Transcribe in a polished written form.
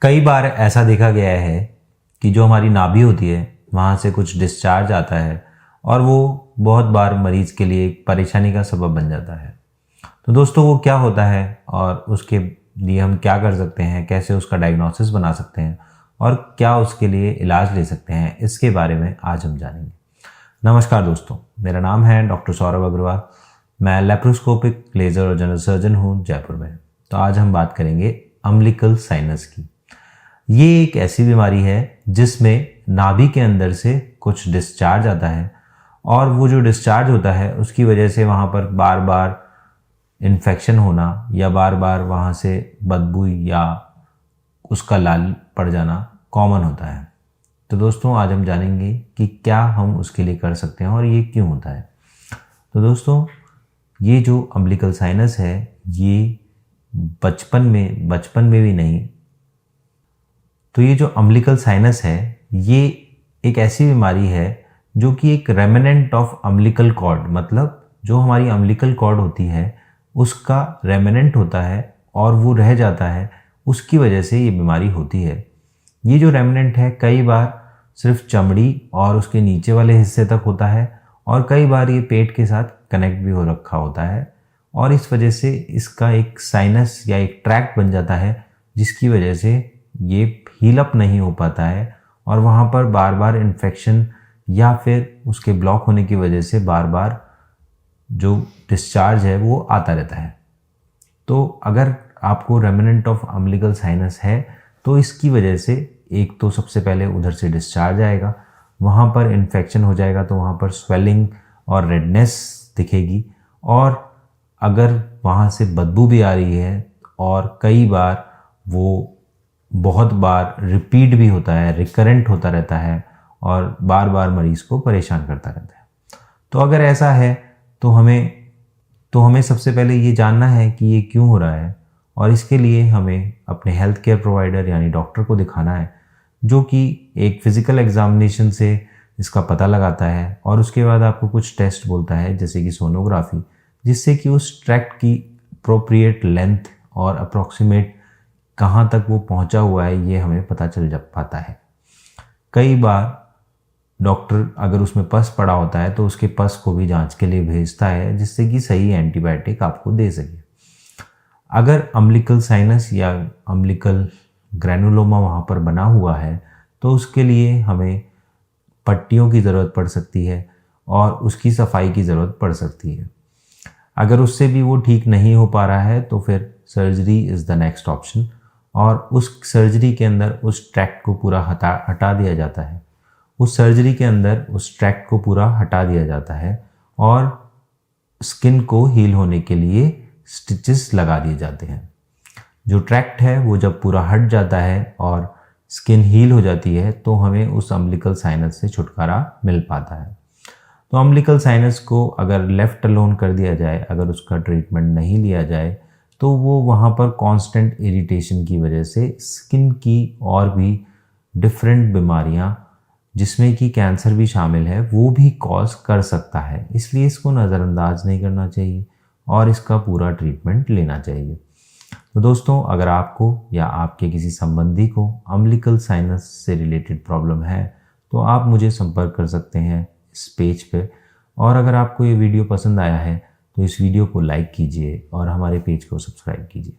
कई बार ऐसा देखा गया है कि जो हमारी नाभि होती है वहाँ से कुछ डिस्चार्ज आता है और वो बहुत बार मरीज के लिए एक परेशानी का सबब बन जाता है। तो दोस्तों वो क्या होता है और उसके लिए हम क्या कर सकते हैं, कैसे उसका डायग्नोसिस बना सकते हैं और क्या उसके लिए इलाज ले सकते हैं, इसके बारे में आज हम जानेंगे। नमस्कार दोस्तों, मेरा नाम है डॉक्टर सौरभ अग्रवाल। मैं लेप्रोस्कोपिक लेज़र और जनरल सर्जन हूँ जयपुर में। तो आज हम बात करेंगे अम्बिलिकल साइनस की। ये एक ऐसी बीमारी है जिसमें नाभि के अंदर से कुछ डिस्चार्ज आता है और वो जो डिस्चार्ज होता है उसकी वजह से वहाँ पर बार बार इन्फेक्शन होना या बार बार वहाँ से बदबू या उसका लाल पड़ जाना कॉमन होता है। तो दोस्तों आज हम जानेंगे कि क्या हम उसके लिए कर सकते हैं और ये क्यों होता है। तो दोस्तों ये जो अम्बिलिकल साइनस है ये बचपन में भी नहीं। तो ये जो अम्बिलिकल साइनस है ये एक ऐसी बीमारी है जो कि एक रेमिनेंट ऑफ अम्बिलिकल कॉर्ड, मतलब जो हमारी अम्बिलिकल कॉर्ड होती है उसका रेमिनेंट होता है और वो रह जाता है, उसकी वजह से ये बीमारी होती है। ये जो रेमिनेंट है कई बार सिर्फ चमड़ी और उसके नीचे वाले हिस्से तक होता है और कई बार ये पेट के साथ कनेक्ट भी हो रखा होता है और इस वजह से इसका एक साइनस या एक ट्रैक्ट बन जाता है जिसकी वजह से ये हील अप नहीं हो पाता है और वहाँ पर बार बार इन्फेक्शन या फिर उसके ब्लॉक होने की वजह से बार बार जो डिस्चार्ज है वो आता रहता है। तो अगर आपको रेमिनेंट ऑफ अम्बिलिकल साइनस है तो इसकी वजह से एक तो सबसे पहले उधर से डिस्चार्ज आएगा, वहाँ पर इन्फेक्शन हो जाएगा तो वहाँ पर स्वेलिंग और रेडनेस दिखेगी और अगर वहाँ से बदबू भी आ रही है और कई बार वो बहुत बार रिपीट भी होता है, रिकरेंट होता रहता है और बार बार मरीज़ को परेशान करता रहता है। तो अगर ऐसा है तो हमें सबसे पहले ये जानना है कि ये क्यों हो रहा है और इसके लिए हमें अपने हेल्थ केयर प्रोवाइडर यानी डॉक्टर को दिखाना है, जो कि एक फिज़िकल एग्जामिनेशन से इसका पता लगाता है और उसके बाद आपको कुछ टेस्ट बोलता है जैसे कि सोनोग्राफी, जिससे कि उस ट्रैक्ट की अप्रोप्रिएट लेंथ और अप्रॉक्सीमेट कहाँ तक वो पहुँचा हुआ है ये हमें पता चल जा पाता है। कई बार डॉक्टर अगर उसमें पस पड़ा होता है तो उसके पस को भी जांच के लिए भेजता है जिससे कि सही एंटीबायोटिक आपको दे सके। अगर अम्बिलिकल साइनस या अम्बिलिकल ग्रैनुलोमा वहाँ पर बना हुआ है तो उसके लिए हमें पट्टियों की ज़रूरत पड़ सकती है और उसकी सफाई की ज़रूरत पड़ सकती है। अगर उससे भी वो ठीक नहीं हो पा रहा है तो फिर surgery is the next option और उस सर्जरी के अंदर उस ट्रैक्ट को पूरा हटा दिया जाता है। उस सर्जरी के अंदर उस ट्रैक्ट को पूरा हटा दिया जाता है और स्किन को हील होने के लिए स्टिचेस लगा दिए जाते हैं। जो ट्रैक्ट है वो जब पूरा हट जाता है और स्किन हील हो जाती है तो हमें उस अम्बिलिकल साइनस से छुटकारा मिल पाता है। तो अम्बिलिकल साइनस को अगर लेफ़्ट अलोन कर दिया जाए, अगर उसका ट्रीटमेंट नहीं लिया जाए तो वो वहाँ पर कांस्टेंट इरिटेशन की वजह से स्किन की और भी डिफरेंट बीमारियाँ जिसमें कि कैंसर भी शामिल है वो भी कॉज कर सकता है। इसलिए इसको नज़रअंदाज नहीं करना चाहिए और इसका पूरा ट्रीटमेंट लेना चाहिए। तो दोस्तों अगर आपको या आपके किसी संबंधी को अम्बिलिकल साइनस से रिलेटेड प्रॉब्लम है तो आप मुझे संपर्क कर सकते हैं इस पेज पे। और अगर आपको ये वीडियो पसंद आया है तो इस वीडियो को लाइक कीजिए और हमारे पेज को सब्सक्राइब कीजिए।